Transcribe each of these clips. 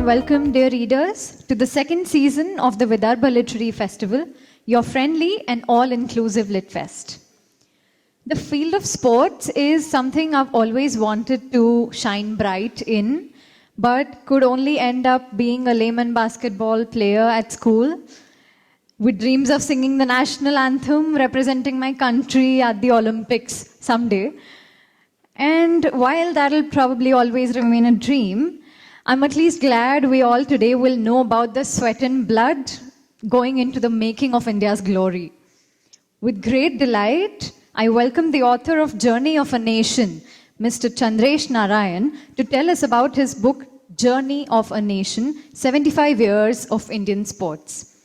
and welcome, dear readers, to the second season of the Vidarbha Literary Festival, your friendly and all-inclusive Lit Fest. The field of sports is something I've always wanted to shine bright in, but could only end up being a layman basketball player at school, with dreams of singing the national anthem, representing my country at the Olympics someday. And while that'll probably always remain a dream, I'm at least glad we all today will know about the sweat and blood going into the making of India's glory. With great delight, I welcome the author of Journey of a Nation, Mr. Chandresh Narayanan, to tell us about his book, Journey of a Nation, 75 Years of Indian Sports.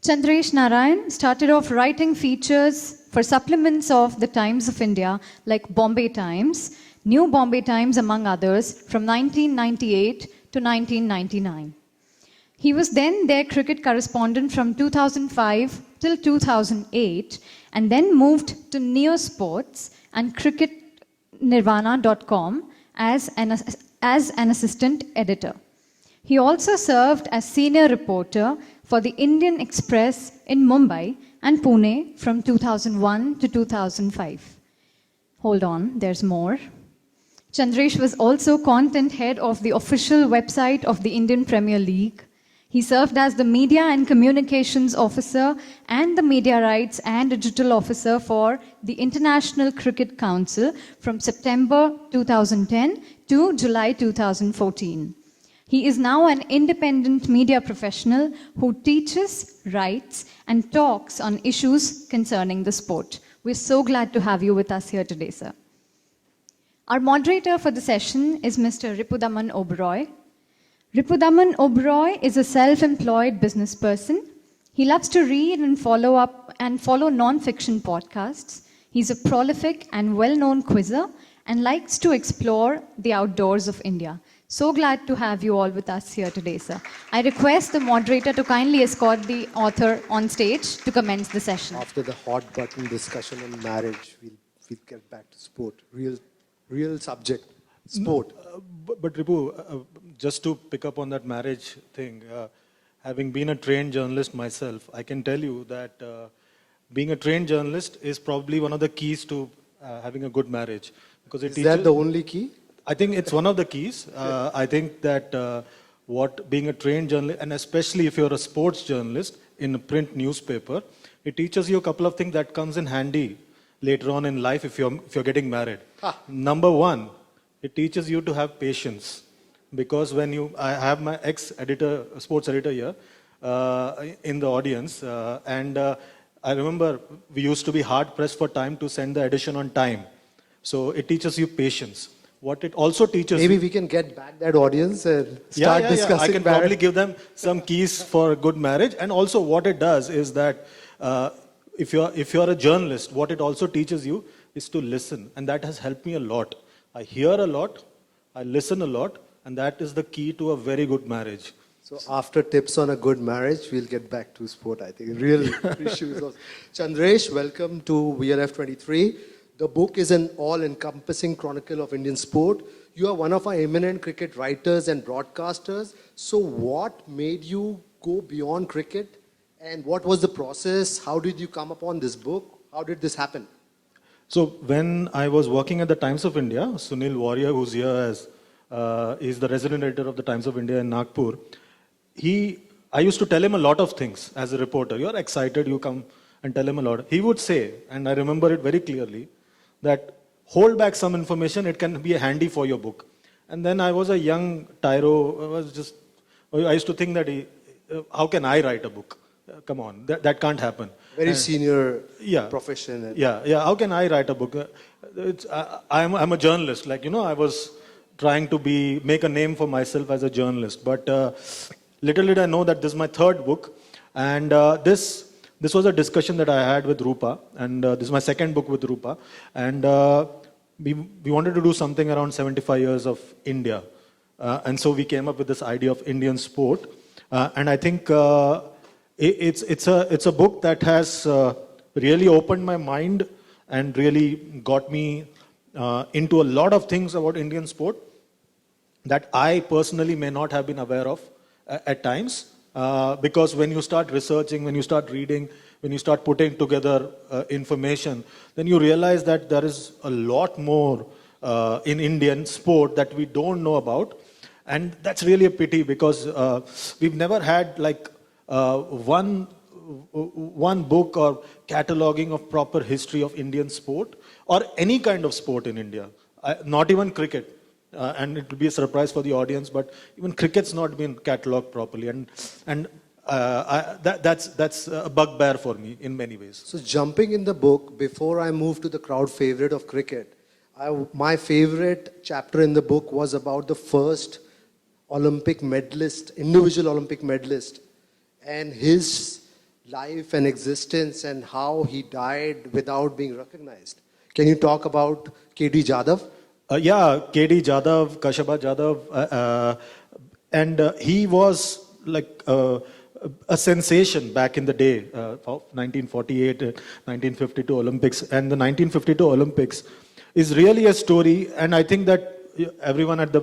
Chandresh Narayanan started off writing features for supplements of the Times of India like Bombay Times, New Bombay Times among others from 1998 to 1999. He was then their cricket correspondent from 2005 till 2008 and then moved to Neo Sports and cricketnirvana.com as an assistant editor. He also served as senior reporter for the Indian Express in Mumbai and Pune from 2001 to 2005. Hold on, there's more. Chandresh was also content head of the official website of the Indian Premier League. He served as the media and communications officer and the media rights and digital officer for the International Cricket Council from September 2010 to July 2014. He is now an independent media professional who teaches, writes, and talks on issues concerning the sport. We're so glad to have you with us here today, sir. Our moderator for the session is Mr. Ripudaman Oberoi. Ripudaman Oberoi is a self-employed business person. He loves to read and follow non-fiction podcasts. He's a prolific and well-known quizzer and likes to explore the outdoors of India. So glad to have you all with us here today, sir. I request the moderator to kindly escort the author on stage to commence the session. After the hot button discussion on marriage, we'll get back to sport. Real subject, sport. But Ripu, just to pick up on that marriage thing, having been a trained journalist myself, I can tell you that being a trained journalist is probably one of the keys to having a good marriage. Because Is that the only key? I think it's one of the keys. I think that what being a trained journalist, and especially if you're a sports journalist in a print newspaper, it teaches you a couple of things that comes in handy later on in life if you're getting married. Number one, it teaches you to have patience. Because I have my ex-editor, sports editor here in the audience, and I remember we used to be hard-pressed for time to send the edition on time. So it teaches you patience. What it also teaches Maybe we can get back that audience and start discussing I can probably give them some keys for a good marriage. And also what it does is that if you're a journalist, what it also teaches you is to listen. And that has helped me a lot. I hear a lot, I listen a lot, and that is the key to a very good marriage. So after tips on a good marriage, we'll get back to sport, I think. Real issues. Chandresh, welcome to VLF 23. The book is an all-encompassing chronicle of Indian sport. You are one of our eminent cricket writers and broadcasters. So what made you go beyond cricket? And what was the process? How did you come upon this book? How did this happen? So when I was working at the Times of India, Sunil Warrior, who's here as is the resident editor of the Times of India in Nagpur, I used to tell him a lot of things as a reporter. You're excited, you come and tell him a lot. He would say, and I remember it very clearly, that hold back some information, it can be handy for your book. And then I was a young tyro, I used to think that how can I write a book? Come on, that can't happen. Very senior profession. How can I write a book? I'm a journalist, I was trying to make a name for myself as a journalist. But little did I know that this is my third book. And this was a discussion that I had with Rupa, and this is my second book with Rupa. And we wanted to do something around 75 years of India. And so we came up with this idea of Indian sport. And I think it's a book that has really opened my mind and really got me into a lot of things about Indian sport. that I personally may not have been aware of at times. Because when you start researching, when you start reading, when you start putting together information, then you realize that there is a lot more in Indian sport that we don't know about. And that's really a pity because we've never had like one book or cataloging of proper history of Indian sport or any kind of sport in India, not even cricket. And it will be a surprise for the audience, but even cricket's not been catalogued properly, that's a bugbear for me in many ways. So jumping in the book, before I move to the crowd favorite of cricket, my favorite chapter in the book was about the first Olympic medalist, individual Olympic medalist, and his life and existence and how he died without being recognized. Can you talk about K.D. Jadhav? K.D. Jadhav, Kashyap Jadhav, and he was like a sensation back in the day of 1948, 1952 Olympics. And the 1952 Olympics is really a story, and I think that everyone at the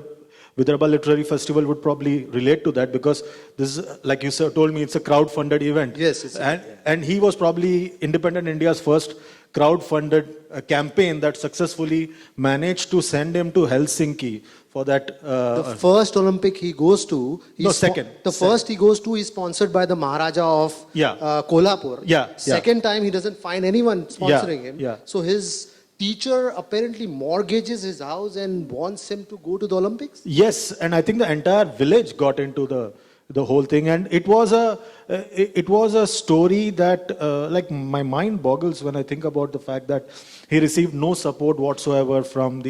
Vidarbha Literary Festival would probably relate to that because this is, like you told me, it's a crowd-funded event. Yes. And he was probably Independent India's first crowd-funded campaign that successfully managed to send him to Helsinki for that. The first Olympic he goes to, second. The first he goes to is sponsored by the Maharaja of Kolhapur. Second time he doesn't find anyone sponsoring him. So his teacher apparently mortgages his house and wants him to go to the Olympics. Yes, and I think the entire village got into the whole thing, and it was a story that like my mind boggles when I think about the fact that he received no support whatsoever from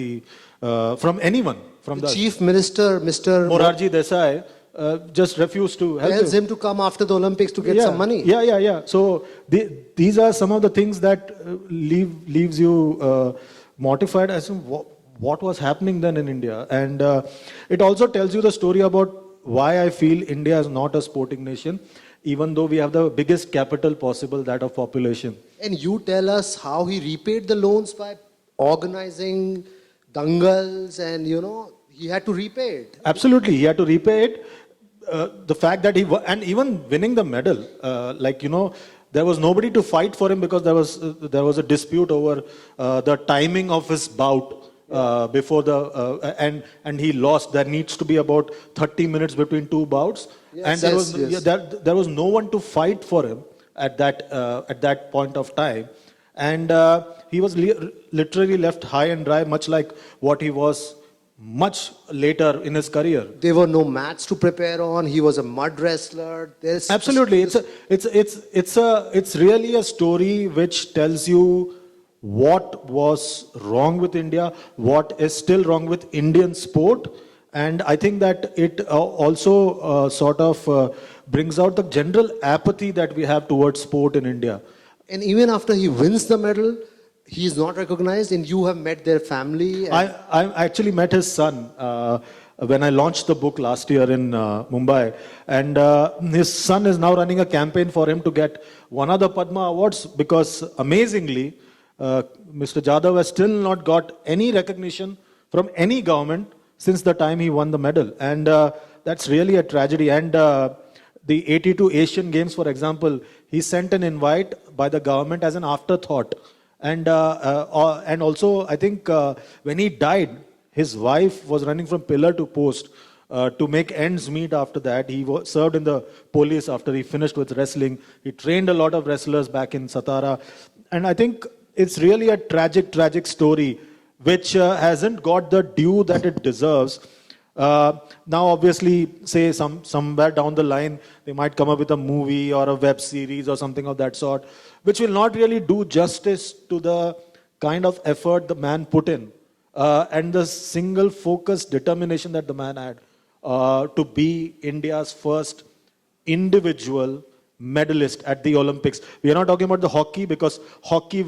anyone, from the chief minister, Mr. Morarji Desai. Just refused to help tells him to come after the Olympics to get some money. So these are some of the things that leaves you mortified as to what was happening then in India. And it also tells you the story about why I feel India is not a sporting nation, even though we have the biggest capital possible, that of population. And you tell us how he repaid the loans by organizing dangals, and he had to repay it. Absolutely, he had to repay it. The fact that and even winning the medal, there was nobody to fight for him because there was a dispute over the timing of his bout before and he lost. There needs to be about 30 minutes between two bouts, there was no one to fight for him at that point of time, and he was literally left high and dry, much like what he was much later in his career. There were no mats to prepare on. He was a mud wrestler. Absolutely, it's really a story which tells you what was wrong with India, what is still wrong with Indian sport, and I think that it also sort of brings out the general apathy that we have towards sport in India. And even after he wins the medal, he is not recognized, and you have met their family. I actually met his son when I launched the book last year in Mumbai, and his son is now running a campaign for him to get one of the Padma Awards because amazingly, Mr. Jadhav has still not got any recognition from any government since the time he won the medal, and that's really a tragedy. And the 82 Asian Games, for example, he sent an invite by the government as an afterthought. And also, I think when he died, his wife was running from pillar to post to make ends meet after that. He served in the police after he finished with wrestling. He trained a lot of wrestlers back in Satara. And I think it's really a tragic story which hasn't got the due that it deserves. Now, obviously, say somewhere down the line, they might come up with a movie or a web series or something of that sort, which will not really do justice to the kind of effort the man put in and the single focused determination that the man had to be India's first individual medalist at the Olympics. We are not talking about the hockey because hockey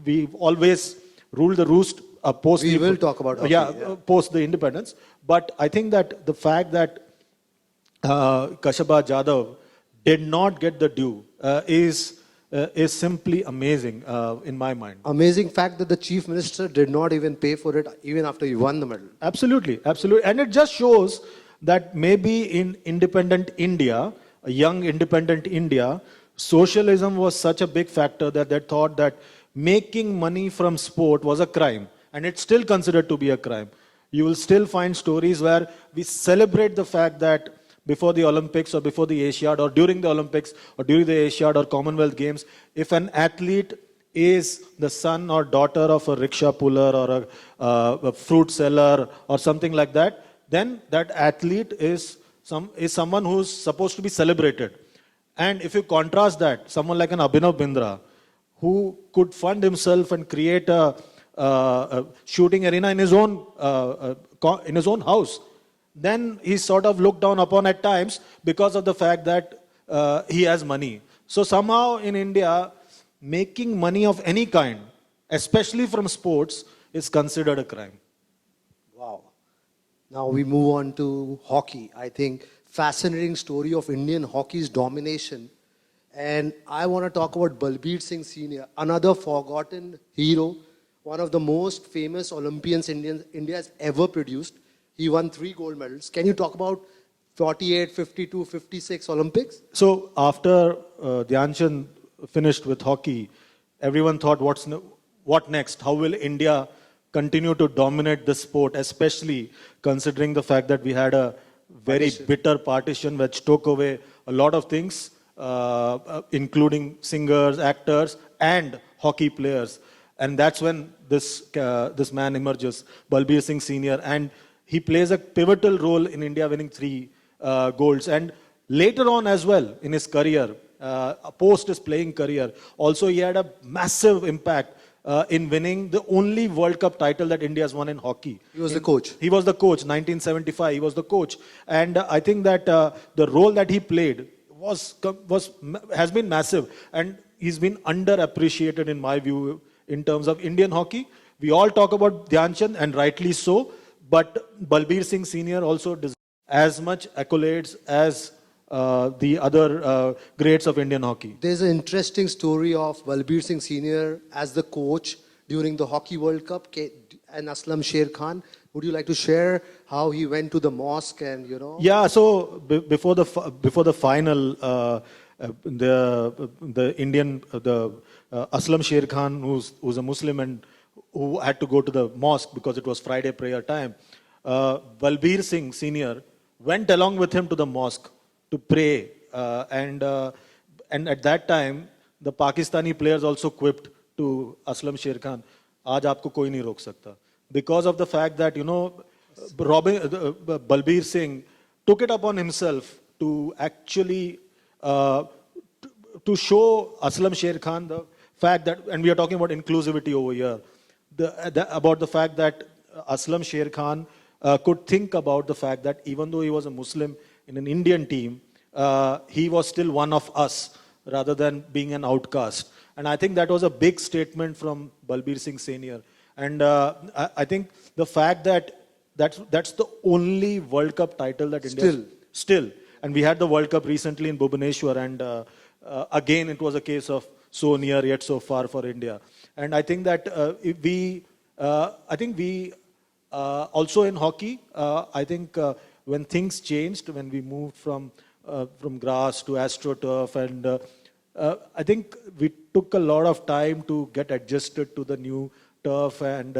we always ruled the roost post. We will talk about hockey, post the independence. But I think that the fact that Kashyap Jadhav did not get the due is is simply amazing in my mind. Amazing fact that the chief minister did not even pay for it even after he won the medal. Absolutely, absolutely. And it just shows that maybe in independent India, a young independent India, socialism was such a big factor that they thought that making money from sport was a crime. And it's still considered to be a crime. You will still find stories where we celebrate the fact that before the Olympics or before the Asiad or during the Olympics or during the Asiad or Commonwealth Games, if an athlete is the son or daughter of a rickshaw puller or a fruit seller or something like that, then that athlete is someone who's supposed to be celebrated. And if you contrast that, someone like an Abhinav Bindra, who could fund himself and create a shooting arena in his own house, then he's sort of looked down upon at times because of the fact that he has money. So somehow in India, making money of any kind, especially from sports, is considered a crime. Wow. Now we move on to hockey. I think fascinating story of Indian hockey's domination. And I want to talk about Balbir Singh Sr., another forgotten hero, one of the most famous Olympians India has ever produced. He won 3 gold medals. Can you talk about 48, 52, 56 Olympics? So after Dhyan Chand finished with hockey, everyone thought, what next? How will India continue to dominate the sport, especially considering the fact that we had a very bitter partition which took away a lot of things, including singers, actors, and hockey players. And that's when this man emerges, Balbir Singh Sr., and he plays a pivotal role in India winning 3 golds. And later on as well in his career, post his playing career, also he had a massive impact in winning the only World Cup title that India has won in hockey. He was the coach. He was the coach, 1975, he was the coach. And I think that the role that he played has been massive. And he's been underappreciated in my view in terms of Indian hockey. We all talk about Dhyan Chand, and rightly so, but Balbir Singh Sr. also deserves as much accolades as the other greats of Indian hockey. There's an interesting story of Balbir Singh Sr. as the coach during the Hockey World Cup and Aslam Sher Khan. Would you like to share how he went to the mosque and, Yeah, so before the final, the Indian, Aslam Sher Khan, who's a Muslim and who had to go to the mosque because it was Friday prayer time, Balbir Singh Sr. went along with him to the mosque to pray. And at that time, the Pakistani players also quipped to Aslam Sher Khan, "Aaj aapko koi nahi rok sakta." Because of the fact that, Balbir Singh took it upon himself to actually to show Aslam Sher Khan the fact that, and we are talking about inclusivity over here, about the fact that Aslam Sher Khan could think about the fact that even though he was a Muslim in an Indian team, he was still one of us rather than being an outcast. And I think that was a big statement from Balbir Singh Sr. And I think the fact that that's the only World Cup title that India still. And we had the World Cup recently in Bhubaneswar, and again it was a case of so near yet so far for India. And I think that we also in hockey, I think when things changed, when we moved from grass to AstroTurf, and I think we took a lot of time to get adjusted to the new turf, and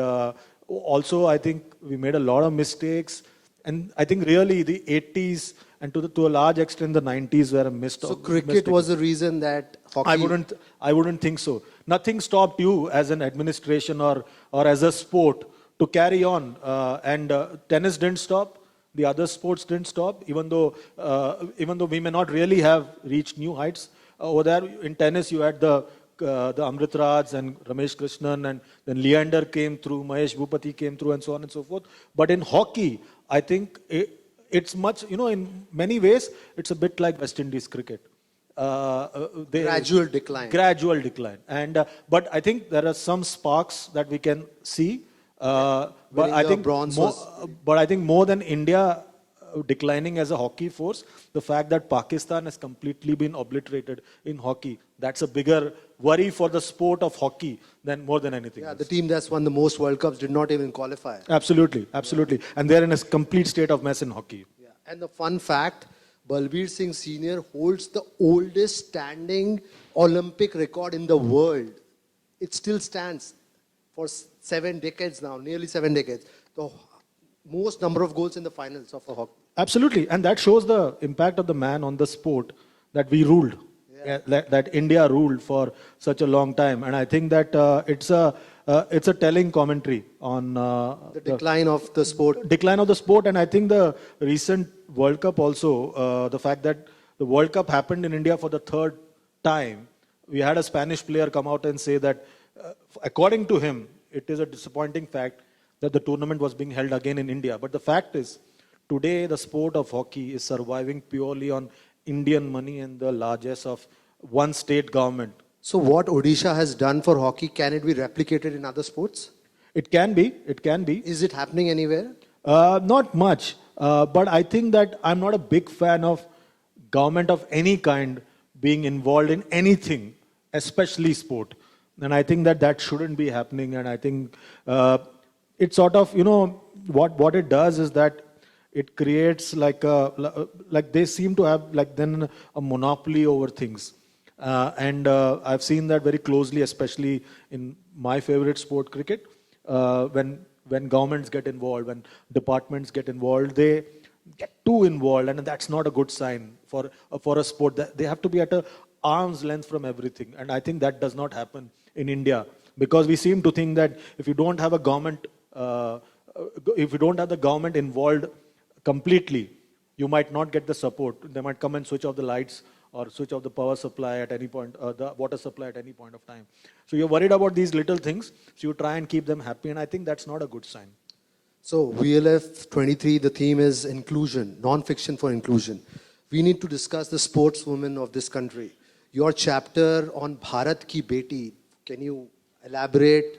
also I think we made a lot of mistakes. And I think really the 80s and to a large extent the 90s were a missed. So cricket was the reason that hockey... I wouldn't think so. Nothing stopped you as an administration or as a sport to carry on. And tennis didn't stop. The other sports didn't stop, even though we may not really have reached new heights. Over there in tennis, you had the Amrit Raj and Ramesh Krishnan, and then Leander came through, Mahesh Bhupati came through, and so on and so forth. But in hockey, I think it's much, in many ways, it's a bit like West Indies cricket. Gradual decline. Gradual decline. And but I think there are some sparks that we can see. But I think more than India declining as a hockey force. The fact that Pakistan has completely been obliterated in hockey, that's a bigger worry for the sport of hockey than more than anything Yeah, else. the team that's won the most World Cups did not even qualify. Absolutely, absolutely. And they're in a complete state of mess in hockey. Yeah. And the fun fact, Balbir Singh Sr. holds the oldest standing Olympic record in the world. It still stands for 7 decades now, nearly 7 decades. The most number of goals in the finals of a hockey. Absolutely. And that shows the impact of the man on the sport that we ruled. Yeah. That India ruled for such a long time. And I think that it's a telling commentary on The decline of the sport. decline of the sport. And I think the recent World Cup also, the fact that the World Cup happened in India for the third time, we had a Spanish player come out and say that, according to him, it is a disappointing fact that the tournament was being held again in India. But the fact is, today the sport of hockey is surviving purely on Indian money and the largesse of one state government. So what Odisha has done for hockey, can it be replicated in other sports? It can be, it can be. Is it happening anywhere? Not much, but I think that I'm not a big fan of government of any kind being involved in anything, especially sport. And I think that that shouldn't be happening. And I think it's sort of, what it does is that it creates like they seem to have like then a monopoly over things. And I've seen that very closely, especially in my favorite sport, cricket. When governments get involved, when departments get involved, they get too involved, and that's not a good sign for a sport. That they have to be at a arm's length from everything, and I think that does not happen in India, because we seem to think that if you don't have a government, if you don't have the government involved completely, you might not get the support. They might come and switch off the lights or switch off the power supply at any point, the water supply at any point of time. So you're worried about these little things, so you try and keep them happy, and I think that's not a good sign. So VLF 23, the theme is inclusion, non-fiction for inclusion. We need to discuss the sportswomen of this country. Your chapter on Bharat Ki Beti, can you elaborate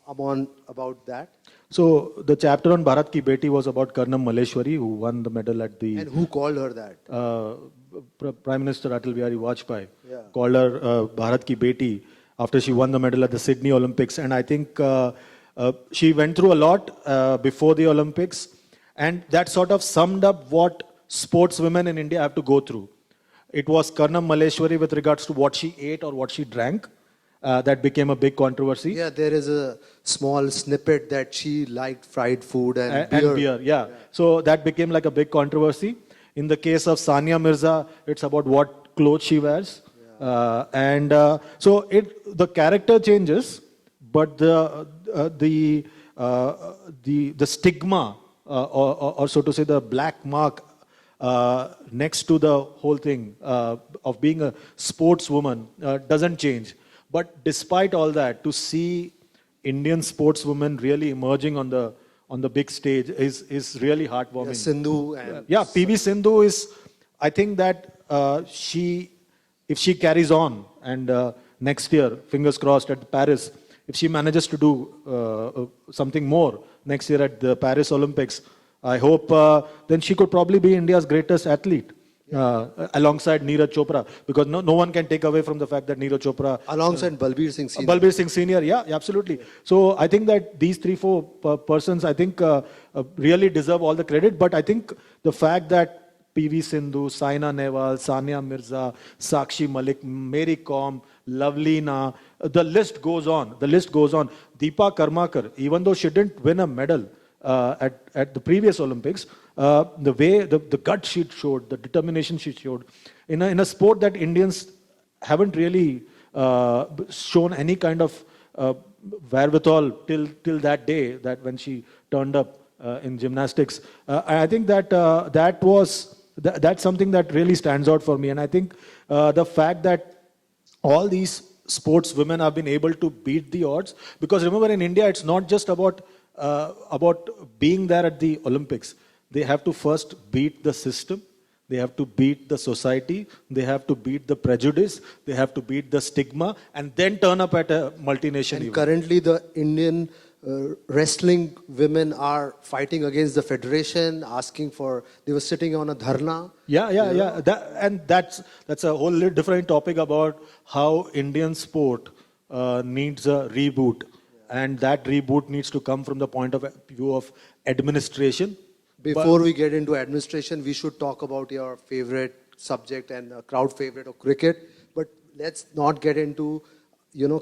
about that? So the chapter on Bharat Ki Beti was about Karnam Malleshwari, who won the medal at the... And who called her that? Prime Minister Atal Bihari Vajpayee called Yeah. her Bharat Ki Beti after she won the medal at the Sydney Olympics. And I think she went through a lot before the Olympics. And that sort of summed up what sportswomen in India have to go through. It was Karnam Malleshwari with regards to what she ate or what she drank. That became a big controversy. Yeah, there is a small snippet that she liked fried food and beer. And beer, yeah. So that became like a big controversy. In the case of Sania Mirza, it's about what clothes she wears. Yeah. So the character changes, but the stigma, or so to say, the black mark next to the whole thing of being a sportswoman doesn't change. But despite all that, to see Indian sportswomen really emerging on the big stage is really heartwarming. Yeah, Sindhu and... Yeah, PV Sindhu is, I think that if she carries on and next year, fingers crossed at Paris, if she manages to do something more next year at the Paris Olympics, I hope then she could probably be India's greatest athlete. Alongside Neeraj Chopra, because no one can take away from the fact that Neeraj Chopra... Alongside Balbir Singh Sr. Balbir Singh Sr., yeah, absolutely. So I think that these 3-4 persons, I think, really deserve all the credit. But I think the fact that PV Sindhu, Saina Nehwal, Sania Mirza, Sakshi Malik, Mary Kom, Lavleena, the list goes on. The list goes on. Deepa Karmakar, even though she didn't win a medal at the previous Olympics, the way, the gut she showed, the determination she showed, in a sport that Indians haven't really shown any kind of wherewithal till that day, that when she turned up in gymnastics. I think that that's something that really stands out for me. And I think the fact that all these sportswomen have been able to beat the odds, because remember, in India, it's not just about being there at the Olympics. They have to first beat the system. They have to beat the society. They have to beat the prejudice. They have to beat the stigma, and then turn up at a multinational event. Currently, the Indian wrestling women are fighting against the federation, they were sitting on a dharna. Yeah. That's a whole different topic about how Indian sport needs a reboot, and that reboot needs to come from the point of view of administration. Before we get into administration, we should talk about your favorite subject and a crowd favorite of cricket. But let's not get into,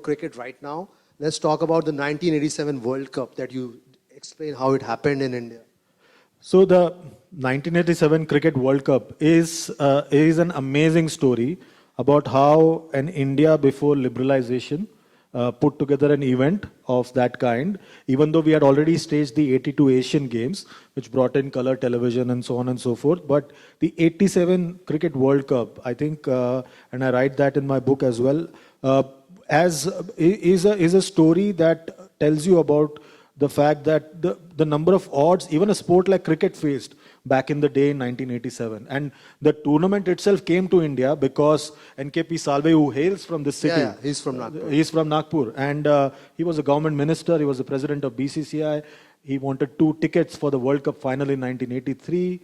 cricket right now. Let's talk about the 1987 World Cup that you explain how it happened in India. So the 1987 Cricket World Cup is an amazing story about how an India before liberalization put together an event of that kind, even though we had already staged the 82 Asian Games, which brought in color television and so on and so forth. But the 87 Cricket World Cup, I think, and I write that in my book as well, is a story that tells you about the fact that the number of odds even a sport like cricket faced back in the day in 1987. And the tournament itself came to India because NKP Salve, who hails from this city. Yeah, he's from Nagpur. He's from Nagpur. And he was a government minister. He was the president of BCCI. He wanted 2 tickets for the World Cup final in 1983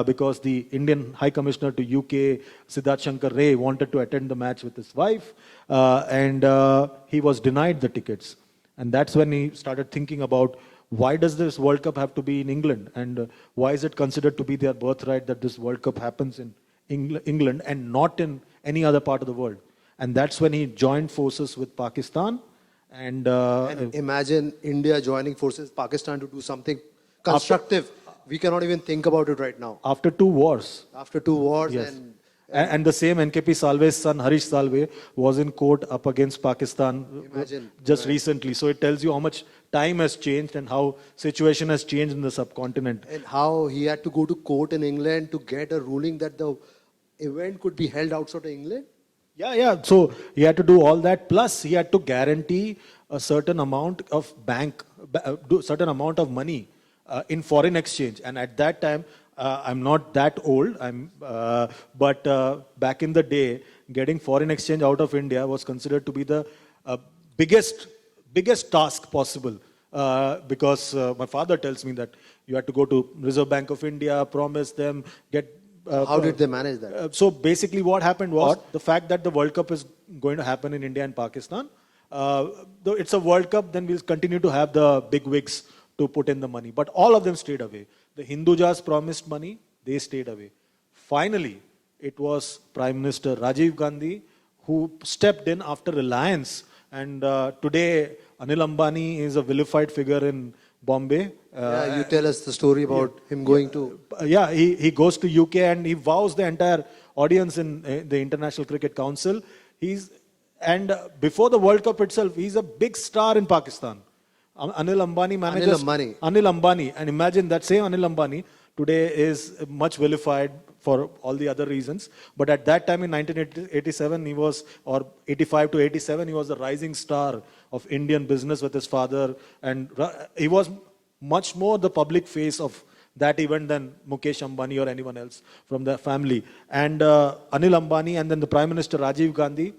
because the Indian High Commissioner to UK, Siddharth Shankar Ray, wanted to attend the match with his wife. And he was denied the tickets. And that's when he started thinking about why does this World Cup have to be in England? And why is it considered to be their birthright that this World Cup happens in England and not in any other part of the world? And that's when he joined forces with Pakistan. And imagine India joining forces with Pakistan to do something constructive. We cannot even think about it right now. After 2 wars. After 2 wars. Yes. And the same NKP Salve's son, Harish Salve, was in court up against Pakistan just recently. So it tells you how much time has changed and how situation has changed in the subcontinent. And how he had to go to court in England to get a ruling that the event could be held outside of England? Yeah. So he had to do all that. Plus, he had to guarantee a certain amount of certain amount of money in foreign exchange. And at that time, I'm not that old, but back in the day, getting foreign exchange out of India was considered to be the biggest task possible. Because my father tells me that you had to go to Reserve Bank of India, promise them, get... How did they manage that? So basically what happened was the fact that the World Cup is going to happen in India and Pakistan. Though it's a World Cup, then we'll continue to have the big wigs to put in the money. But all of them stayed away. The Hindujas promised money, they stayed away. Finally, it was Prime Minister Rajiv Gandhi who stepped in after Reliance. And today, Anil Ambani is a vilified figure in Bombay. You tell us the story about him going to... He goes to UK and he vows the entire audience in the International Cricket Council. And before the World Cup itself, he's a big star in Pakistan. Anil Ambani manages... Anil Ambani. And imagine that same Anil Ambani today is much vilified for all the other reasons. But at that time in 1987, he was, or 85 to 87, he was the rising star of Indian business with his father. And he was much more the public face of that event than Mukesh Ambani or anyone else from the family. And Anil Ambani and then the Prime Minister Rajiv Gandhi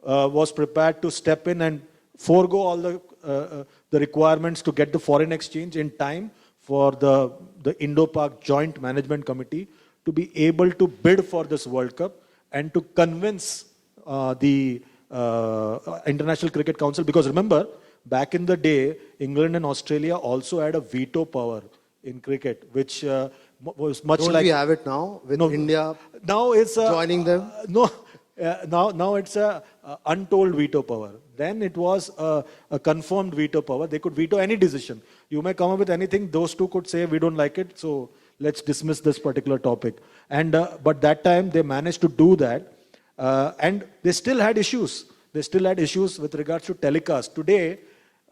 was prepared to step in and forego all the requirements to get the foreign exchange in time for the Indo-Pak Joint Management Committee to be able to bid for this World Cup and to convince the International Cricket Council. Because remember, back in the day, England and Australia also had a veto power in cricket, which was much Don't we have it now with India now it's joining them? Now it's a untold veto power. Then it was a confirmed veto power. They could veto any decision. You may come up with anything. Those two could say, we don't like it, so let's dismiss this particular topic. And but that time they managed to do that. And they still had issues. They still had issues with regards to telecast. Today,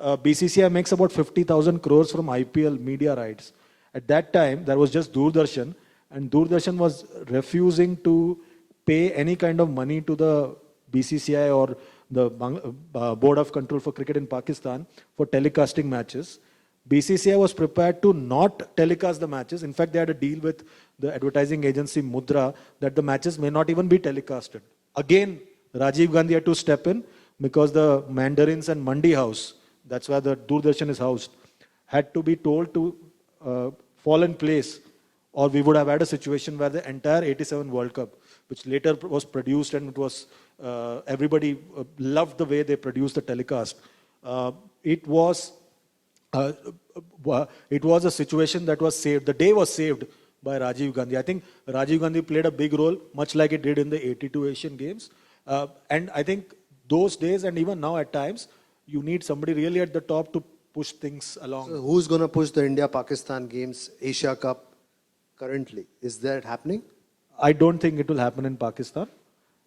BCCI makes about 50,000 crores from IPL media rights. At that time, there was just Doordarshan, and Doordarshan was refusing to pay any kind of money to the BCCI or the Board of Control for Cricket in Pakistan for telecasting matches. BCCI was prepared to not telecast the matches. In fact, they had a deal with the advertising agency Mudra that the matches may not even be telecasted. Again, Rajiv Gandhi had to step in because the Mandarins and Mandi House, that's where the Doordarshan is housed, had to be told to fall in place, or we would have had a situation where the entire 87 World Cup, which later was produced and it was everybody loved the way they produced the telecast. It was uh, it was a situation that was saved. The day was saved by Rajiv Gandhi. I think Rajiv Gandhi played a big role, much like it did in the 82 Asian Games. And I think those days and even now at times, you need somebody really at the top to push things along. So who's going to push the India-Pakistan games, Asia Cup currently? Is that happening? I don't think it will happen in Pakistan.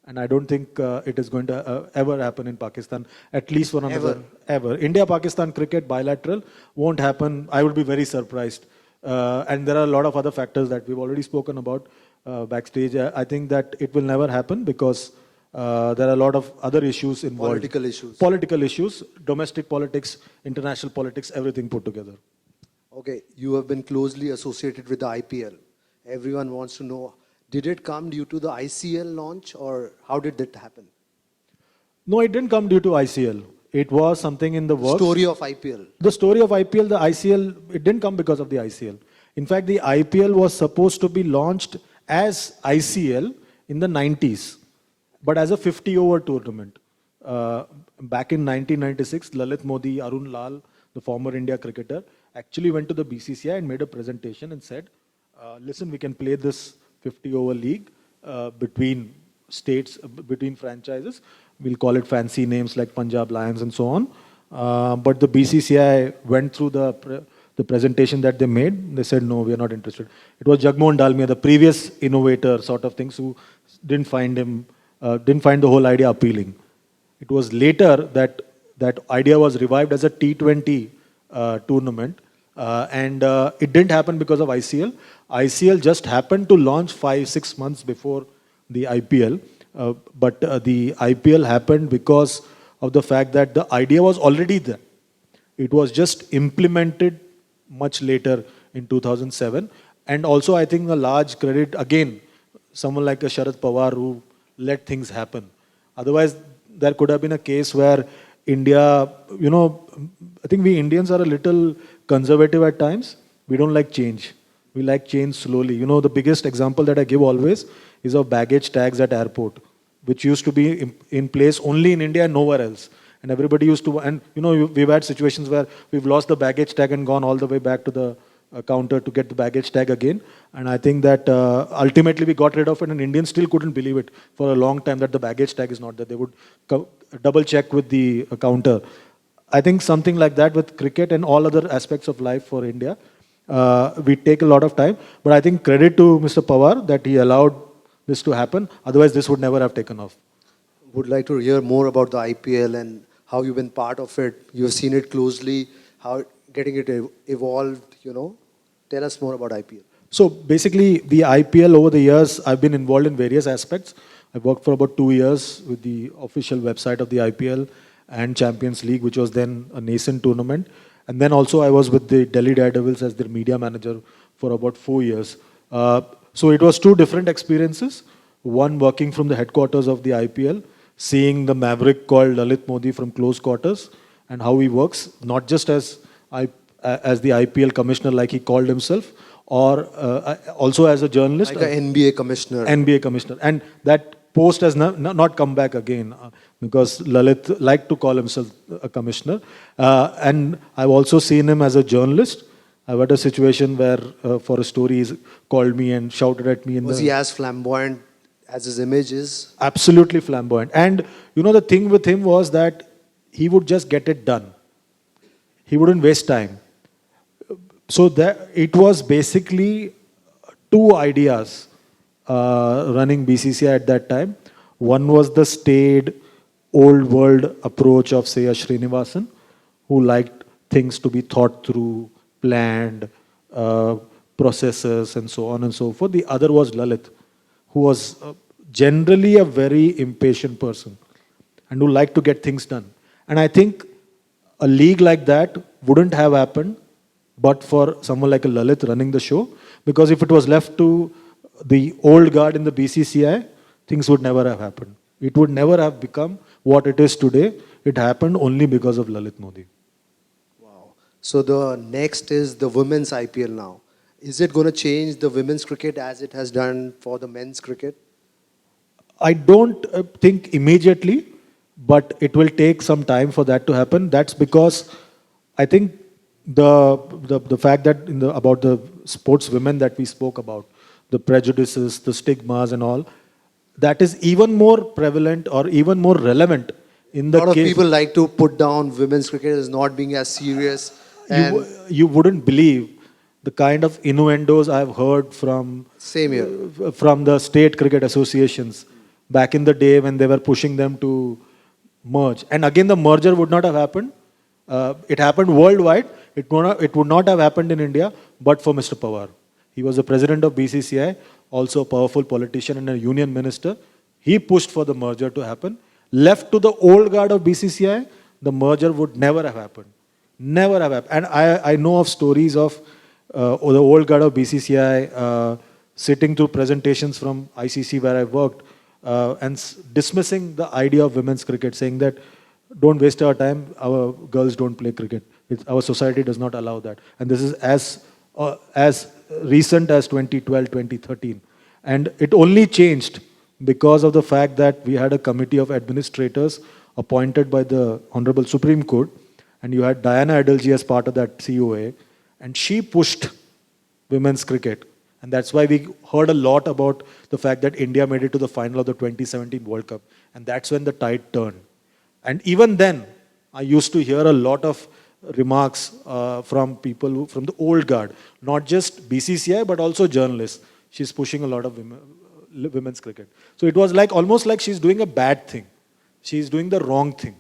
And I don't think it is going to ever happen in Pakistan, at least for another ever. India-Pakistan cricket bilateral won't happen. I would be very surprised. And there are a lot of other factors that we've already spoken about backstage. I think that it will never happen because there are a lot of other issues involved. Political issues. Political issues, domestic politics, international politics, everything put together. Okay, you have been closely associated with the IPL. Everyone wants to know, did it come due to the ICL launch or how did that happen? No, it didn't come due to ICL. It was something in the works. Story of IPL. The story of IPL, the ICL, it didn't come because of the ICL. In fact, the IPL was supposed to be launched as ICL in the 90s, but as a 50-over tournament. Back in 1996, Lalit Modi, Arun Lal, the former India cricketer, actually went to the BCCI and made a presentation and said, listen, we can play this 50-over league between states, between franchises. We'll call it fancy names like Punjab Lions and so on. But the BCCI went through the presentation that they made. They said, no, we are not interested. It was Jagmohan Dalmia, the previous innovator sort of things, who didn't find the whole idea appealing. It was later that that idea was revived as a T20 tournament. And it didn't happen because of ICL. ICL just happened to launch 5-6 months before the IPL. But the IPL happened because of the fact that the idea was already there. It was just implemented much later in 2007. And also, I think a large credit, again, someone like a Sharad Pawar who let things happen. Otherwise, there could have been a case where India, I think we Indians are a little conservative at times. We don't like change. We like change slowly. The biggest example that I give always is of baggage tags at airport, which used to be in place only in India and nowhere else. And everybody used to, and we've had situations where we've lost the baggage tag and gone all the way back to the counter to get the baggage tag again. And I think that ultimately we got rid of it, and Indians still couldn't believe it for a long time that the baggage tag is not there. They would double check with the counter. I think something like that with cricket and all other aspects of life for India, we take a lot of time. But I think credit to Mr. Pawar that he allowed this to happen. Otherwise, this would never have taken off. Would like to hear more about the IPL and how you've been part of it. You've seen it closely, how getting it evolved, Tell us more about IPL. So basically, the IPL over the years, I've been involved in various aspects. I worked for about 2 years with the official website of the IPL and Champions League, which was then a nascent tournament. And then also I was with the Delhi Daredevils as their media manager for about 4 years. So it was 2 different experiences. One working from the headquarters of the IPL, seeing the maverick called Lalit Modi from close quarters and how he works, not just as the IPL commissioner like he called himself, or also as a journalist. Like an NBA commissioner. NBA commissioner. And that post has not come back again because Lalit liked to call himself a commissioner. And I've also seen him as a journalist. I've had a situation where for a story he called me and shouted at me. Was he as flamboyant as his image is? Absolutely flamboyant. And the thing with him was that he would just get it done. He wouldn't waste time. So it was basically 2 ideas running BCCI at that time. One was the staid, old world approach of, say, a Srinivasan, who liked things to be thought through, planned, processes, and so on and so forth. The other was Lalit, who was generally a very impatient person and who liked to get things done. And I think a league like that wouldn't have happened but for someone like a Lalit running the show, because if it was left to the old guard in the BCCI, things would never have happened. It would never have become what it is today. It happened only because of Lalit Modi. Wow. So the next is the women's IPL now. Is it going to change the women's cricket as it has done for the men's cricket? I don't think immediately, but it will take some time for that to happen. That's because I think the fact that about the sports women that we spoke about, the prejudices, the stigmas, and all, that is even more prevalent or even more relevant in A the lot of case. people like to put down women's cricket as not being as serious. And You wouldn't believe the kind of innuendos I've heard same here. from the state cricket associations back in the day when they were pushing them to merge. And again, the merger would not have happened. It happened worldwide. It would not have happened in India, but for Mr. Pawar. He was the president of BCCI, also a powerful politician and a union minister. He pushed for the merger to happen. Left to the old guard of BCCI, the merger would never have happened. Never have happened. And I know of stories of the old guard of BCCI sitting through presentations from ICC where I worked and dismissing the idea of women's cricket, saying that don't waste our time, our girls don't play cricket. Our society does not allow that. And this is as recent as 2012, 2013. And it only changed because of the fact that we had a committee of administrators appointed by the Honorable Supreme Court, and you had Diana Adalji as part of that COA, and she pushed women's cricket. And that's why we heard a lot about the fact that India made it to the final of the 2017 World Cup. And that's when the tide turned. And even then, I used to hear a lot of remarks from people from the old guard, not just BCCI, but also journalists. She's pushing a lot of women's cricket. So it was like almost like she's doing a bad thing. She's doing the wrong thing.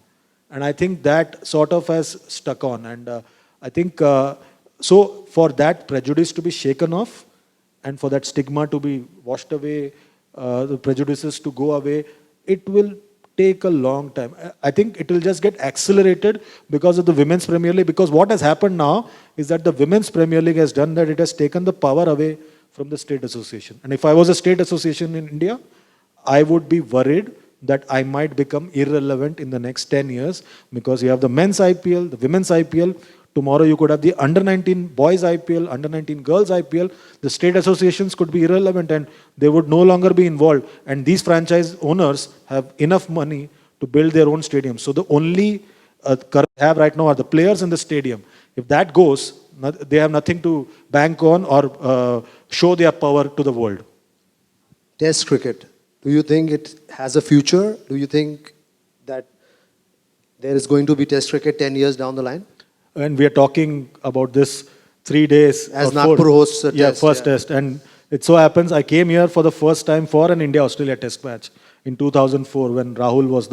And I think that sort of has stuck on. And I think, so for that prejudice to be shaken off and for that stigma to be washed away, the prejudices to go away, it will take a long time. I think it will just get accelerated because of the Women's Premier League. Because what has happened now is that the Women's Premier League has done that it has taken the power away from the state association. And if I was a state association in India, I would be worried that I might become irrelevant in the next 10 years because you have the men's IPL, the women's IPL. Tomorrow you could have the under-19 boys IPL, under-19 girls IPL. The state associations could be irrelevant and they would no longer be involved. And these franchise owners have enough money to build their own stadiums. So the only current they have right now are the players in the stadium. If that goes, they have nothing to bank on or show their power to the world. Test cricket. Do you think it has a future? Do you think that there is going to be Test cricket 10 years down the line? And we are talking about this 3 days. As Nagpur hosts a test. First test. And it so happens I came here for the first time for an India-Australia test match in 2004 when Rahul was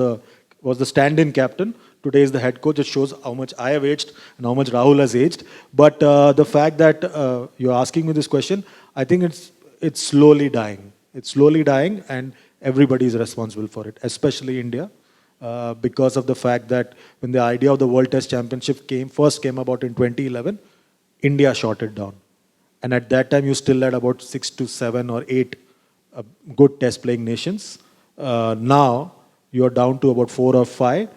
the stand-in captain. Today is the head coach. It shows how much I have aged and how much Rahul has aged. But the fact that you're asking me this question, I think it's slowly dying. It's slowly dying and everybody is responsible for it, especially India. Because of the fact that when the idea of the World Test Championship first came about in 2011, India shot it down. And at that time, you still had about 6 to 7 or 8 good test playing nations. Now, you're down to about 4 or 5,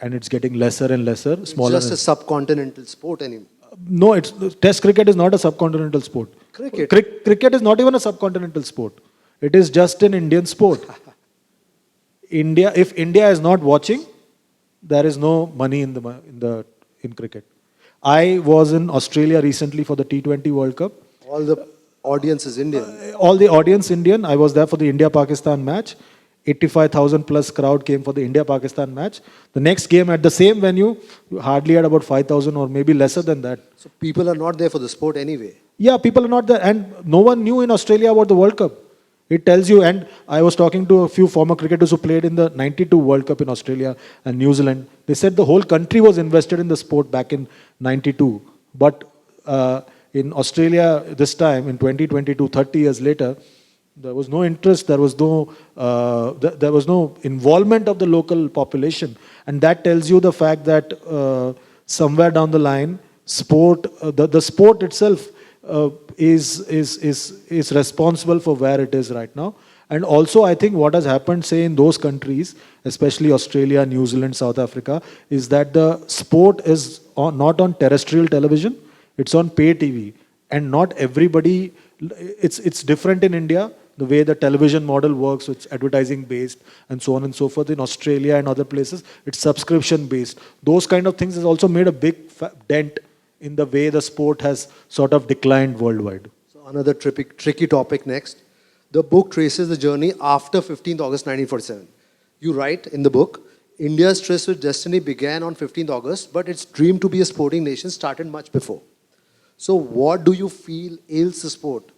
and it's getting lesser and lesser, smaller. It's just a subcontinental sport anymore. No, Test cricket is not a subcontinental sport. Cricket is not even a subcontinental sport. It is just an Indian sport. If India is not watching, there is no money in cricket. I was in Australia recently for the T20 World Cup. All the audience is Indian. All the audience Indian. I was there for the India-Pakistan match. 85,000 plus crowd came for the India-Pakistan match. The next game at the same venue, hardly had about 5,000 or maybe lesser than that. So people are not there for the sport anyway. Yeah, people are not there. And no one knew in Australia about the World Cup. It tells you, and I was talking to a few former cricketers who played in the 92 World Cup in Australia and New Zealand. They said the whole country was invested in the sport back in 92. But in Australia this time, in 2022, 30 years later, there was no interest, there was no involvement of the local population. And that tells you the fact that somewhere down the line, the sport itself is responsible for where it is right now. And also, I think what has happened, say, in those countries, especially Australia, New Zealand, South Africa, is that the sport is not on terrestrial television, it's on pay TV. And not everybody, it's different in India, the way the television model works, it's advertising based and so on and so forth. In Australia and other places, it's subscription based. Those kind of things has also made a big dent in the way the sport has sort of declined worldwide. So another tricky topic next. The book traces the journey after 15th August 1947. You write in the book, India's tryst with destiny began on 15th August, but its dream to be a sporting nation started much before. So what do you feel ails the sport?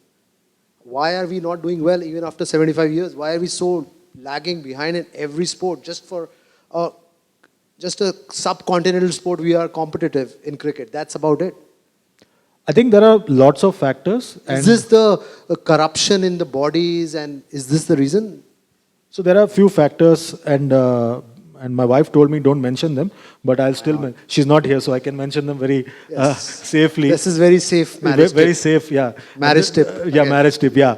Why are we not doing well even after 75 years? Why are we so lagging behind in every sport? Just a subcontinental sport, we are competitive in cricket. That's about it. I think there are lots of factors. Is this the corruption in the bodies, and is this the reason? So there are a few factors, and my wife told me don't mention them, but I'll still. She's not here, so I can mention them very safely. This is very safe marriage Very tip. Safe, yeah. Marriage tip. Yeah, marriage tip, yeah.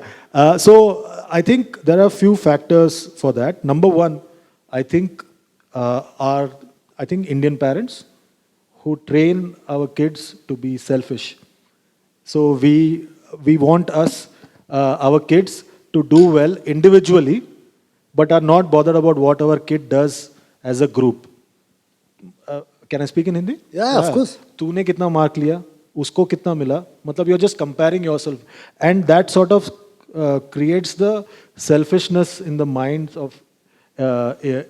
So I think there are a few factors for that. Number one, I think Indian parents who train our kids to be selfish. So we want our kids to do well individually, but are not bothered about what our kid does as a group. Can I speak in Hindi? Yeah, of course. तूने कितना mark लिया, उसको कितना मिला, मतलब you're just comparing yourself, and that sort of creates the selfishness in the minds of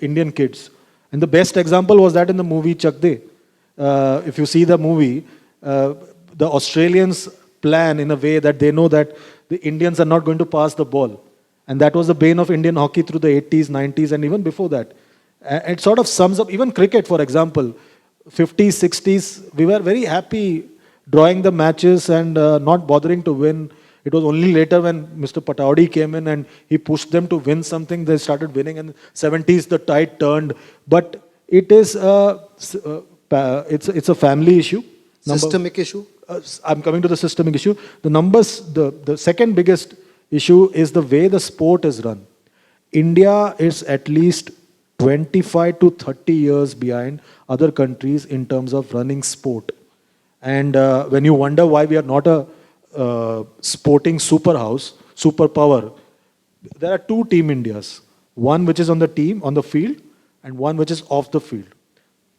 Indian kids. And the best example was that in the movie Chak De. If you see the movie, the Australians plan in a way that they know that the Indians are not going to pass the ball. And that was the bane of Indian hockey through the 80s, 90s, and even before that. It sort of sums up, even cricket, for example, 50s, 60s, we were very happy drawing the matches and not bothering to win. It was only later when Mr. Pataudi came in and he pushed them to win something, they started winning. And 70s, the tide turned. But it is it's a family issue. Systemic issue? I'm coming to the systemic issue. The second biggest issue is the way the sport is run. India is at least 25 to 30 years behind other countries in terms of running sport. And when you wonder why we are not a sporting superpower, there are two Team Indias. One which is on the field, and one which is off the field.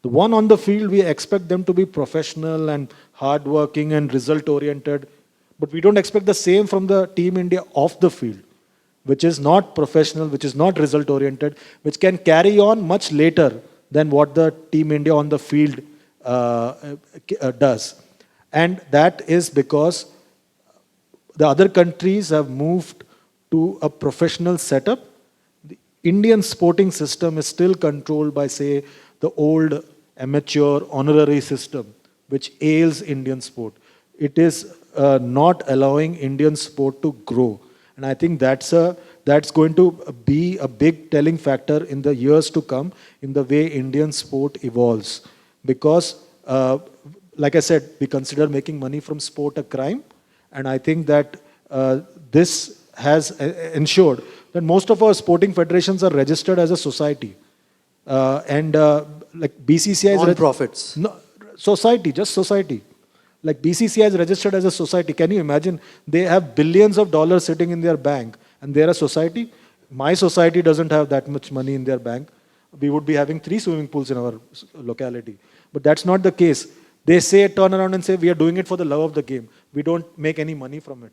The one on the field, we expect them to be professional and hardworking and result-oriented. But we don't expect the same from the Team India off the field, which is not professional, which is not result-oriented, which can carry on much later than what the Team India on the field does. And that is because the other countries have moved to a professional setup. The Indian sporting system is still controlled by, say, the old amateur honorary system, which ails Indian sport. It is not allowing Indian sport to grow. And I think that's going to be a big telling factor in the years to come in the way Indian sport evolves. Because, like I said, we consider making money from sport a crime. And I think that this has ensured that most of our sporting federations are registered as a society. Like BCCI is... Non-profits. No, society, just society. Like BCCI is registered as a society. Can you imagine? They have billions of dollars sitting in their bank and they're a society. My society doesn't have that much money in their bank. We would be having 3 swimming pools in our locality. But that's not the case. They turn around and say, we are doing it for the love of the game. We don't make any money from it.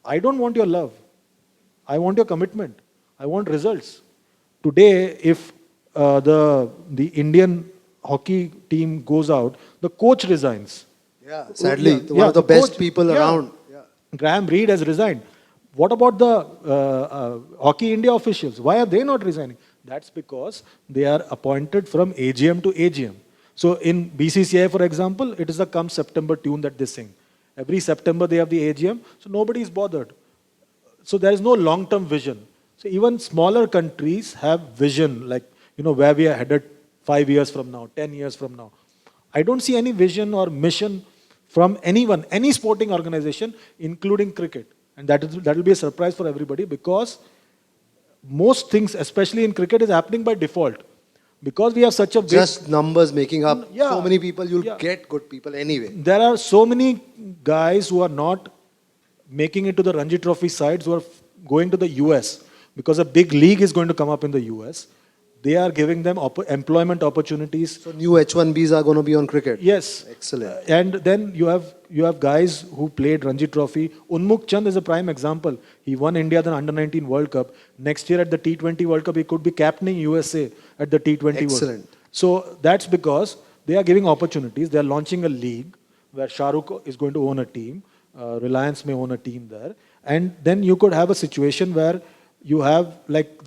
I don't want your love. I want your commitment. I want results. Today, if the Indian hockey team goes out, the coach resigns. Yeah, sadly, one of the best people around. Yeah. Graham Reed has resigned. What about the Hockey India officials? Why are they not resigning? That's because they are appointed from AGM to AGM. So in BCCI, for example, it is a come September tune that they sing. Every September they have the AGM, so nobody is bothered. So there is no long-term vision. So even smaller countries have vision, like where we are headed 5 years from now, 10 years from now. I don't see any vision or mission from anyone, any sporting organization, including cricket. And that will be a surprise for everybody because most things, especially in cricket, is happening by default. Because we have such a big... Just numbers making up Yeah. so many people, you'll Yeah. get good people anyway. There are so many guys who are not making it to the Ranji Trophy sides who are going to the US because a big league is going to come up in the US. They are giving them employment opportunities. So new H1Bs are going to be on cricket. Yes. Excellent. And then you have guys who played Ranji Trophy. Unmukh Chand is a prime example. He won India the Under-19 World Cup. Next year at the T20 World Cup, he could be captaining USA at the T20 World Cup. Excellent. So that's because they are giving opportunities. They are launching a league where Shah Rukh is going to own a team. Reliance may own a team there. And then you could have a situation where you have like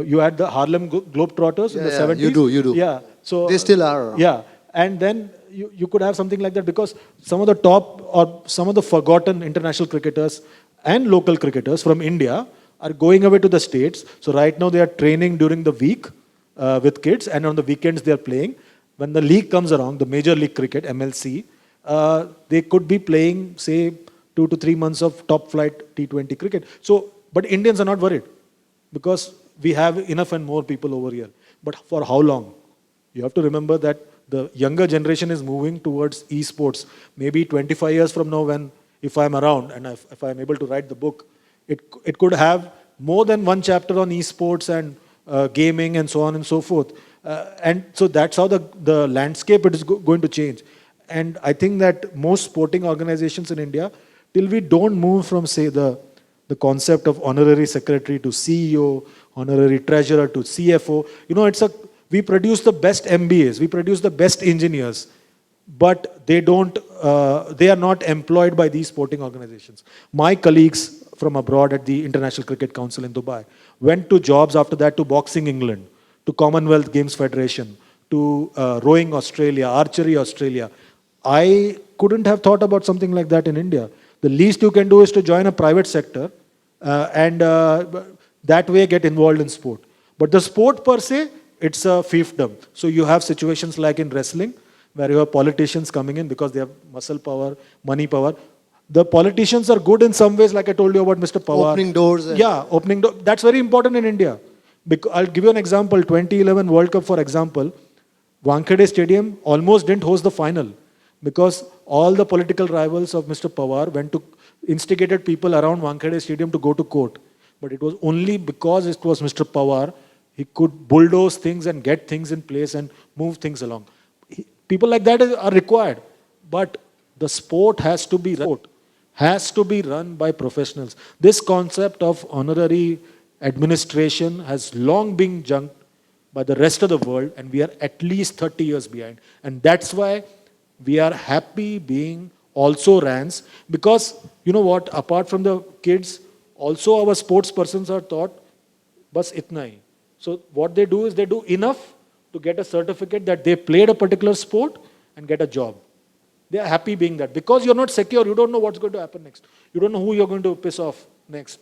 you had the Harlem Globetrotters in the 70s. You do. Yeah. So they still are around. Yeah. And then you could have something like that because some of the top or some of the forgotten international cricketers and local cricketers from India are going away to the States. So right now they are training during the week with kids, and on the weekends they are playing. When the league comes around, the Major League Cricket, MLC, they could be playing, say, 2 to 3 months of top flight T20 cricket. So, but Indians are not worried because we have enough and more people over here. But for how long? You have to remember that the younger generation is moving towards esports. Maybe 25 years from now, if I'm around and if I'm able to write the book, it could have more than one chapter on esports and gaming and so on and so forth. And so that's how the landscape is going to change. And I think that most sporting organizations in India, till we don't move from, say, the concept of honorary secretary to CEO, honorary treasurer to CFO, we produce the best MBAs, we produce the best engineers, but they are not employed by these sporting organizations. My colleagues from abroad at the International Cricket Council in Dubai went to jobs after that to Boxing England, to Commonwealth Games Federation, to Rowing Australia, Archery Australia. I couldn't have thought about something like that in India. The least you can do is to join a private sector and that way get involved in sport. But the sport per se, it's a fiefdom. So you have situations like in wrestling, where you have politicians coming in because they have muscle power, money power. The politicians are good in some ways, like I told you about Mr. Pawar. Opening doors. Yeah, opening doors. That's very important in India. I'll give you an example. 2011 World Cup, for example, Wankhede Stadium almost didn't host the final because all the political rivals of Mr. Pawar instigated people around Wankhede Stadium to go to court. But it was only because it was Mr. Pawar, he could bulldoze things and get things in place and move things along. People like that are required. But the sport has to be run by professionals. This concept of honorary administration has long been junked by the rest of the world, and we are at least 30 years behind. And that's why we are happy being also RANs, because you know what, apart from the kids, also our sports persons are taught, bas itna hi. So what they do is they do enough to get a certificate that they played a particular sport and get a job. They are happy being that. Because you're not secure, you don't know what's going to happen next. You don't know who you're going to piss off next,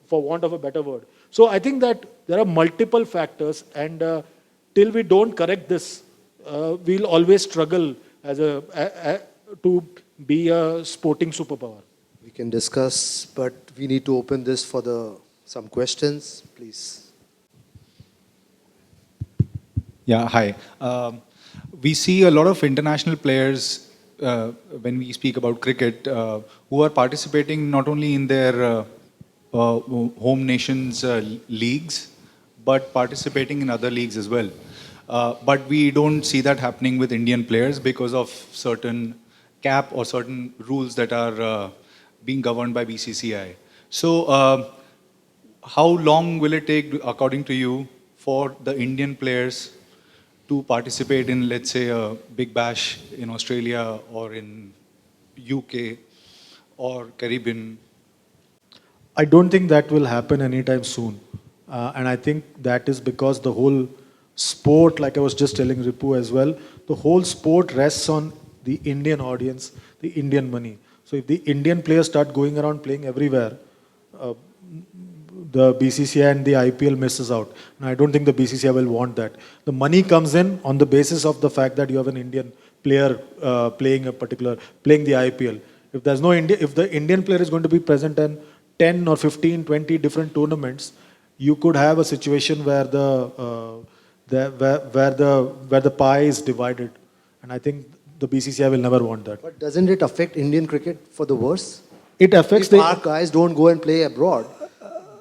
for want of a better word. So I think that there are multiple factors, and till we don't correct this, we'll always struggle to be a sporting superpower. We can discuss, but we need to open this for some questions, please. Yeah, hi. We see a lot of international players when we speak about cricket who are participating not only in their home nations' leagues, but participating in other leagues as well. But we don't see that happening with Indian players because of certain cap or certain rules that are being governed by BCCI. So how long will it take, according to you, for the Indian players to participate in, let's say, a Big Bash in Australia or in UK or Caribbean? I don't think that will happen anytime soon. And I think that is because the whole sport, like I was just telling Ripu as well, the whole sport rests on the Indian audience, the Indian money. So if the Indian players start going around playing everywhere, the BCCI and the IPL misses out. And I don't think the BCCI will want that. The money comes in on the basis of the fact that you have an Indian player playing the IPL. If the Indian player is going to be present in 10 or 15, 20 different tournaments, you could have a situation where the pie is divided, and I think the BCCI will never want that. But doesn't it affect Indian cricket for the worse? It affects If our guys don't go and play abroad,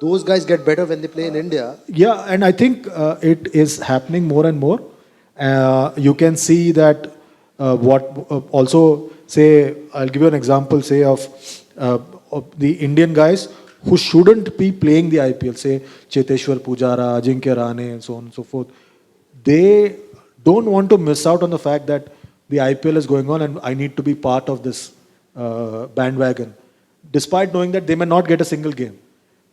those guys get better when they play in India. Yeah, and I think it is happening more and more. You can see that also say, I'll give you an example, say of the Indian guys who shouldn't be playing the IPL, say Cheteshwar Pujara, Ajinkya Rane, and so on and so forth. They don't want to miss out on the fact that the IPL is going on and I need to be part of this bandwagon, despite knowing that they may not get a single game.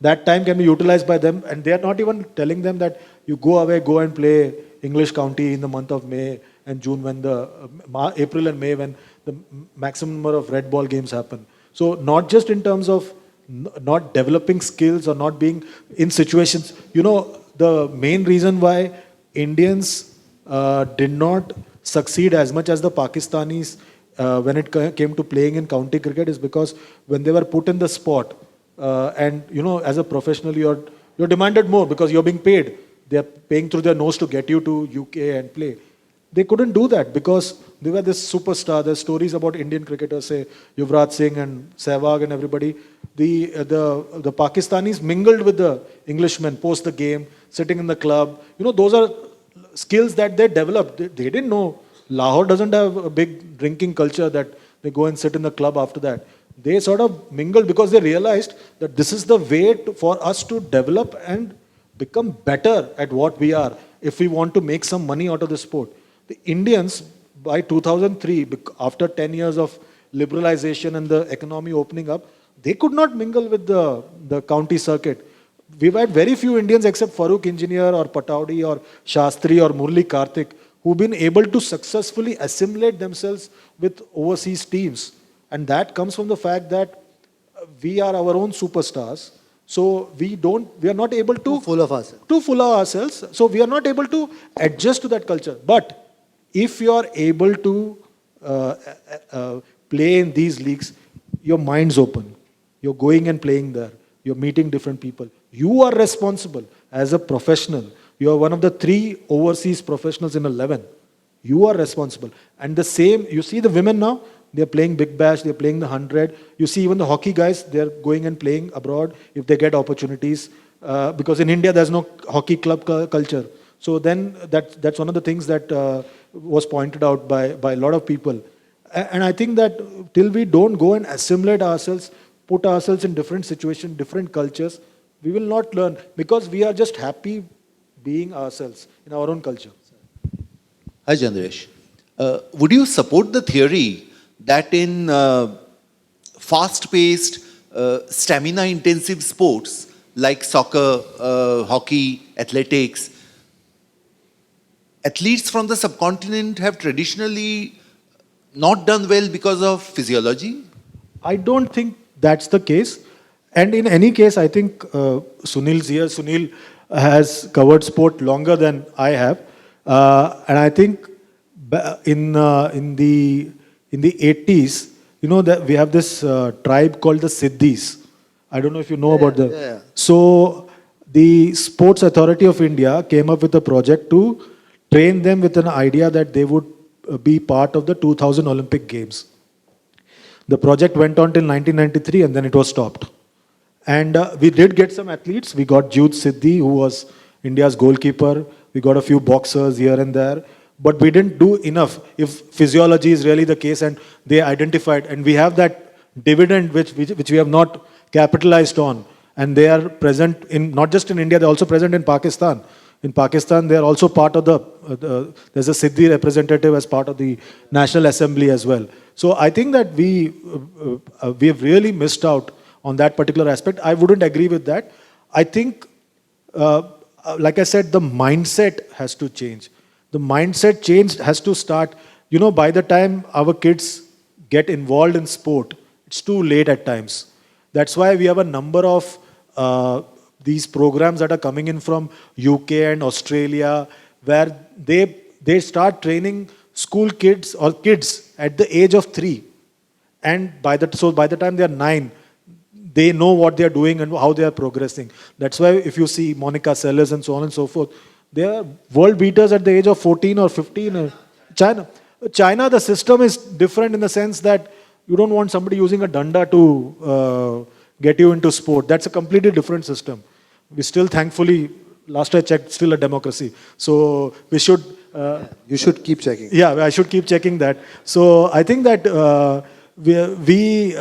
That time can be utilized by them, and they are not even telling them that you go away, go and play English county in the month of May and June, when the April and May, when the maximum number of red ball games happen. So not just in terms of not developing skills or not being in situations. You know, the main reason why Indians did not succeed as much as the Pakistanis when it came to playing in county cricket is because when they were put in the spot, and you know, as a professional, you're demanded more because you're being paid. They're paying through their nose to get you to UK and play. They couldn't do that because they were this superstar. There's stories about Indian cricketers, say Yuvraj Singh and Sehwag and everybody. The Pakistanis mingled with the Englishmen post the game, sitting in the club. You know, those are skills that they developed. They didn't know. Lahore doesn't have a big drinking culture that they go and sit in the club after that. They sort of mingled because they realized that this is the way for us to develop and become better at what we are if we want to make some money out of the sport. The Indians, by 2003, after 10 years of liberalization and the economy opening up, they could not mingle with the county circuit. We've had very few Indians except Farooq Engineer or Pataudi or Shastri or Murli Karthik who've been able to successfully assimilate themselves with overseas teams. And that comes from the fact that we are our own superstars. So we are not able to... Too full of ourselves. Too full of ourselves. So we are not able to adjust to that culture. But if you are able to play in these leagues, your mind's open. You're going and playing there. You're meeting different people. You are responsible as a professional. You are one of the 3 overseas professionals in 11. You are responsible. And the same, you see the women now, they're playing Big Bash, they're playing the 100. You see even the hockey guys, they're going and playing abroad if they get opportunities. Because in India, there's no hockey club culture. So then that's one of the things that was pointed out by a lot of people. And I think that till we don't go and assimilate ourselves, put ourselves in different situations, different cultures, we will not learn because we are just happy being ourselves in our own culture. Hi, Chandresh. Would you support the theory that in fast-paced, stamina-intensive sports like soccer, hockey, athletics, athletes from the subcontinent have traditionally not done well because of physiology? I don't think that's the case. And in any case, I think Sunil's here. Sunil has covered sport longer than I have. And I think in the 80s, you know that we have this tribe called the Siddhis. I don't know if you know about them. Yeah. So the Sports Authority of India came up with a project to train them with an idea that they would be part of the 2000 Olympic Games. The project went on till 1993 and then it was stopped. And we did get some athletes. We got Jude Siddhi, who was India's goalkeeper. We got a few boxers here and there. But we didn't do enough if physiology is really the case and they identified. And we have that dividend which we have not capitalized on. And they are present in, not just in India, they're also present in Pakistan. In Pakistan, they are also part of there's a Siddhi representative as part of the National Assembly as well. So I think that we have really missed out on that particular aspect. I wouldn't agree with that. I think, like I said, the mindset has to change. The mindset change has to start, you know, by the time our kids get involved in sport, it's too late at times. That's why we have a number of these programs that are coming in from UK and Australia, where they start training school kids or kids at the age of 3. And by the time they are 9, they know what they are doing and how they are progressing. That's why if you see Monica Seles and so on and so forth, they are world beaters at the age of 14 or 15. China, the system is different in the sense that you don't want somebody using a danda to get you into sport. That's a completely different system. We still, thankfully, last I checked, still a democracy. So we should. You should keep checking. Yeah, I should keep checking that. So I think that we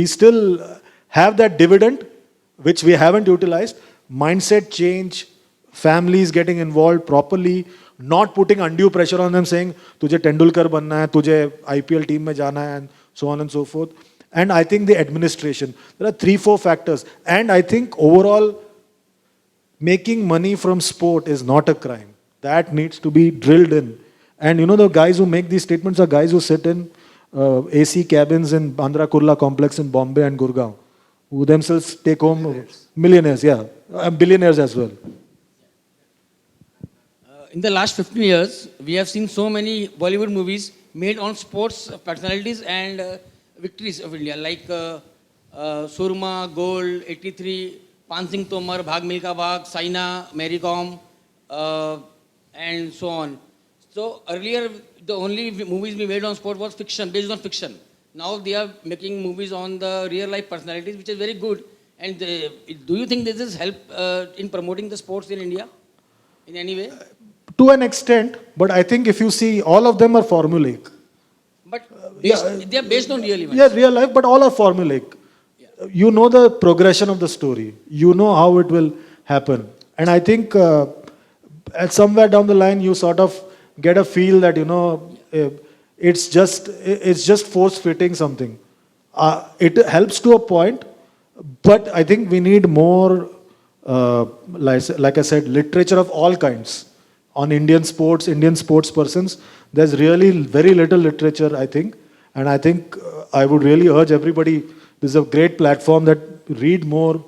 still have that dividend, which we haven't utilized. Mindset change, families getting involved properly, not putting undue pressure on them, saying, "Tujhe Tendulkar banna hai, tujhe IPL team mein jana hai," and so on and so forth. And I think the administration. There are 3-4 factors. And I think overall, making money from sport is not a crime. That needs to be drilled in. And you know, the guys who make these statements are guys who sit in AC cabins in Bandra Kurla complex in Bombay and Gurgaon, who themselves take home millionaires, yeah, and billionaires as well. In the last 15 years, we have seen so many Bollywood movies made on sports personalities and victories of India, like Surma, Gold, 83, Pan Singh Tomar, Bhag Milka Bhag, Saina, Mary Kom, and so on. So earlier, the only movies we made on sport was fiction, based on fiction. Now they are making movies on the real life personalities, which is very good. And do you think this is help in promoting the sports in India in any way? To an extent, but I think if you see, all of them are formulaic. But they are based on real events. Yeah, real life, but all are formulaic. Yeah. You know the progression of the story. You know how it will happen. And I think at somewhere down the line, you sort of get a feel that, you know, it's just force-fitting something. It helps to a point, but I think we need more, like I said, literature of all kinds on Indian sports persons. There's really very little literature, I think. And I think I would really urge everybody, this is a great platform, that read more,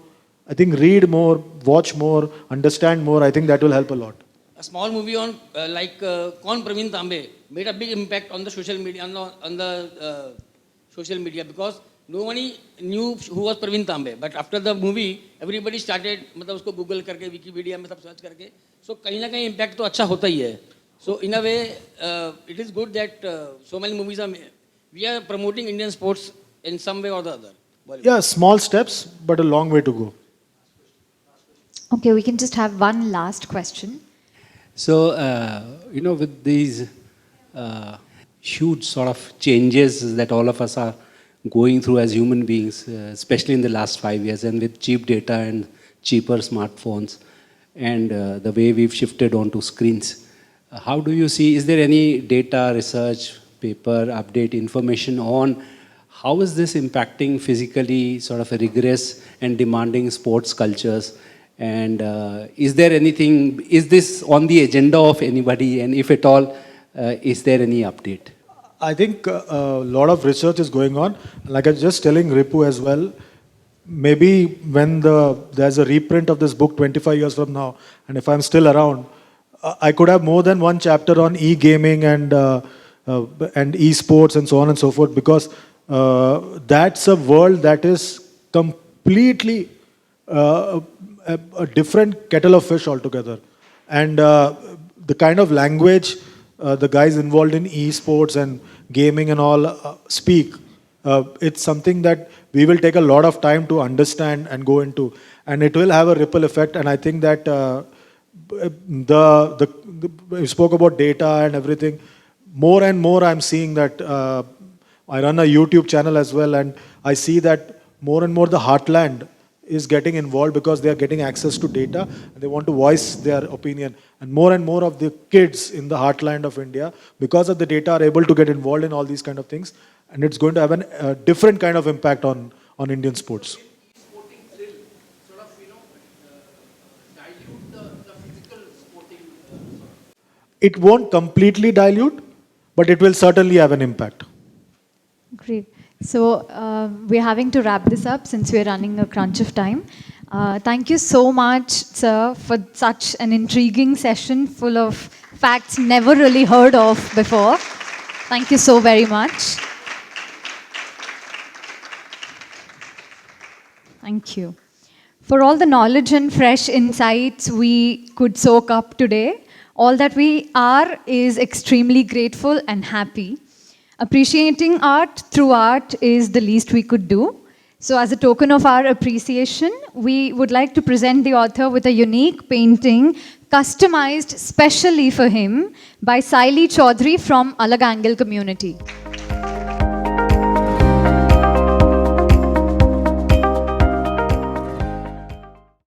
watch more, understand more. I think that will help a lot. A small movie on Kaun Praveen Tambe made a big impact on the social media, on the social media, because nobody knew who was Praveen Tambe. But after the movie, everybody started, मतलब उसको Google करके, Wikipedia में सब search करके, so कहीं ना कहीं impact तो अच्छा होता ही है. So in a way, it is good that so many movies we are promoting Indian sports in some way or the other. Bollywood. Yeah, small steps, but a long way to go. Okay, we can just have one last question. So, with these huge sort of changes that all of us are going through as human beings, especially in the last 5 years, and with cheap data and cheaper smartphones, and the way we've shifted onto screens, how do you see, is there any data, research, paper, update, information on how is this impacting physically sort of a rigorous and demanding sports cultures? And is there anything, is this on the agenda of anybody? And if at all, is there any update? I think a lot of research is going on. Like I was just telling Ripu as well, maybe when there's a reprint of this book 25 years from now, and if I'm still around, I could have more than one chapter on e-gaming and e-sports and so on and so forth, because that's a world that is completely a different kettle of fish altogether. And the kind of language the guys involved in e-sports and gaming and all speak, it's something that we will take a lot of time to understand and go into. And it will have a ripple effect. And I think that you spoke about data and everything. More and more I'm seeing that I run a YouTube channel as well, and I see that more and more the heartland is getting involved because they are getting access to data and they want to voice their opinion. And more of the kids in the heartland of India, because of the data, are able to get involved in all these kind of things. And it's going to have a different kind of impact on Indian sports. It won't completely dilute, but it will certainly have an impact. Great. So we're having to wrap this up since we're running a crunch of time. Thank you so much, sir, for such an intriguing session full of facts never really heard of before. Thank you so very much. Thank you. For all the knowledge and fresh insights we could soak up today, all that we are is extremely grateful and happy. Appreciating art through art is the least we could do. So as a token of our appreciation, we would like to present the author with a unique painting customized specially for him by Saili Chaudhary from Alag Angle community.